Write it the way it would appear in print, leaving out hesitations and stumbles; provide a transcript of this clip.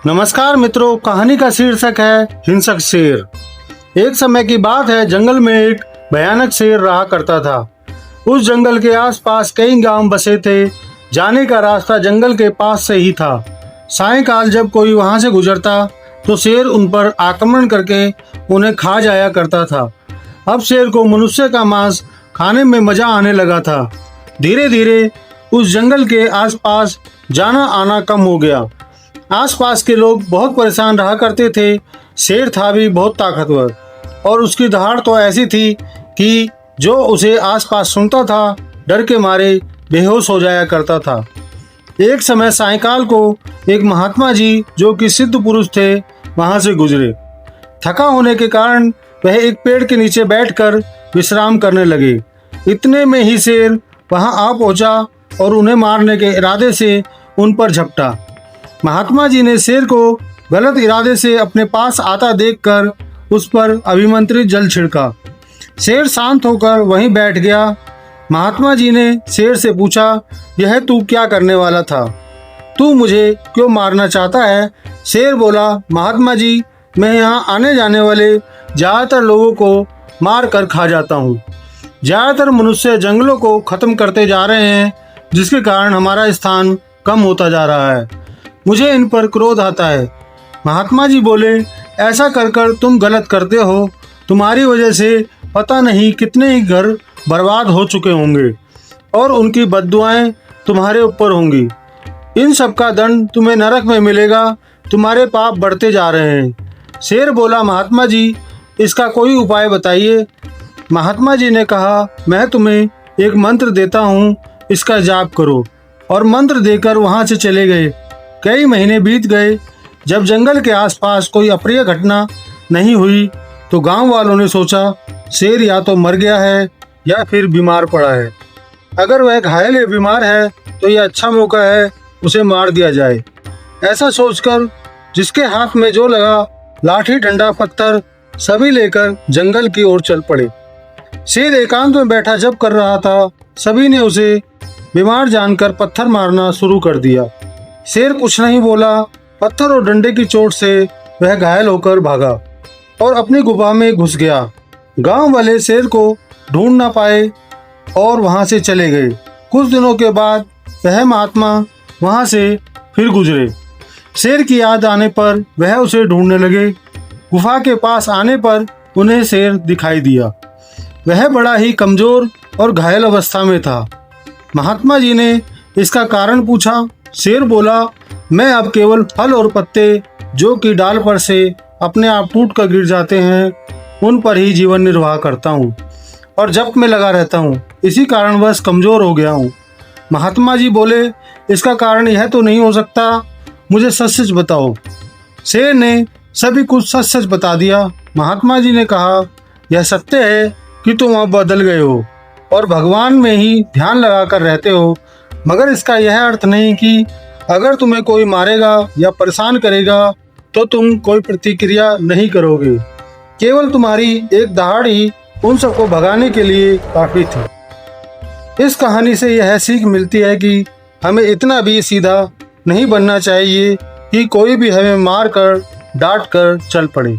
नमस्कार मित्रों, कहानी का शीर्षक है हिंसक शेर। एक समय की बात है, जंगल में एक भयानक शेर रहा करता था। उस जंगल के आसपास कई गांव बसे थे। जाने का रास्ता जंगल के पास से ही था। सायंकाल जब कोई वहां से गुजरता तो शेर उन पर आक्रमण करके उन्हें खा जाया करता था। अब शेर को मनुष्य का मांस खाने में मजा आने लगा था। धीरे धीरे उस जंगल के आसपास जाना आना कम हो गया। आसपास के लोग बहुत परेशान रहा करते थे। शेर था भी बहुत ताकतवर और उसकी दहाड़ तो ऐसी थी कि जो उसे आसपास सुनता था डर के मारे बेहोश हो जाया करता था। एक समय सायंकाल को एक महात्मा जी जो कि सिद्ध पुरुष थे वहां से गुजरे। थका होने के कारण वह एक पेड़ के नीचे बैठकर विश्राम करने लगे। इतने में ही शेर वहां आ पहुंचा और उन्हें मारने के इरादे से उन पर झपटा। महात्मा जी ने शेर को गलत इरादे से अपने पास आता देखकर उस पर अभिमंत्रित जल छिड़का। शेर शांत होकर वहीं बैठ गया। महात्मा जी ने शेर से पूछा, यह तू क्या करने वाला था? तू मुझे क्यों मारना चाहता है? शेर बोला, महात्मा जी, मैं यहाँ आने जाने वाले ज़्यादातर लोगों को मार कर खा जाता हूँ। ज़्यादातर मनुष्य जंगलों को खत्म करते जा रहे हैं, जिसके कारण हमारा स्थान कम होता जा रहा है। मुझे इन पर क्रोध आता है। महात्मा जी बोले, ऐसा कर कर तुम गलत करते हो। तुम्हारी वजह से पता नहीं कितने ही घर बर्बाद हो चुके होंगे और उनकी बद्दुआएं तुम्हारे ऊपर होंगी। इन सब का दंड तुम्हें नरक में मिलेगा। तुम्हारे पाप बढ़ते जा रहे हैं। शेर बोला, महात्मा जी, इसका कोई उपाय बताइए। महात्मा जी ने कहा, मैं तुम्हें एक मंत्र देता हूँ, इसका जाप करो। और मंत्र देकर वहाँ से चले गए। कई महीने बीत गए। जब जंगल के आसपास कोई अप्रिय घटना नहीं हुई तो गांव वालों ने सोचा, शेर या तो मर गया है या फिर बीमार पड़ा है। अगर वह घायल या बीमार है तो यह अच्छा मौका है उसे मार दिया जाए। ऐसा सोचकर जिसके हाथ में जो लगा, लाठी, डंडा, पत्थर सभी लेकर जंगल की ओर चल पड़े। शेर एकांत में बैठा जब कर रहा था, सभी ने उसे बीमार जानकर पत्थर मारना शुरू कर दिया। शेर कुछ नहीं बोला। पत्थर और डंडे की चोट से वह घायल होकर भागा और अपनी गुफा में घुस गया। गांव वाले शेर को ढूंढ ना पाए और वहां से चले गए। कुछ दिनों के बाद वह महात्मा वहां से फिर गुजरे। शेर की याद आने पर वह उसे ढूंढने लगे। गुफा के पास आने पर उन्हें शेर दिखाई दिया। वह बड़ा ही कमजोर और घायल अवस्था में था। महात्मा जी ने इसका कारण पूछा। शेर बोला, मैं अब केवल फल और पत्ते जो कि डाल पर से अपने आप टूट कर गिर जाते हैं, उन पर ही जीवन निर्वाह करता हूँ और जप में लगा रहता हूँ। इसी कारणवश कमजोर हो गया हूँ। महात्मा जी बोले, इसका कारण यह तो नहीं हो सकता, मुझे सच सच बताओ। शेर ने सभी कुछ सच सच बता दिया। महात्मा जी ने कहा, यह सत्य है कि तुम अब बदल गए हो और भगवान में ही ध्यान लगाकर रहते हो, मगर इसका यह अर्थ नहीं कि अगर तुम्हें कोई मारेगा या परेशान करेगा तो तुम कोई प्रतिक्रिया नहीं करोगे। केवल तुम्हारी एक दहाड़ ही उन सबको भगाने के लिए काफी थी। इस कहानी से यह सीख मिलती है कि हमें इतना भी सीधा नहीं बनना चाहिए कि कोई भी हमें मार कर डांट कर चल पड़े।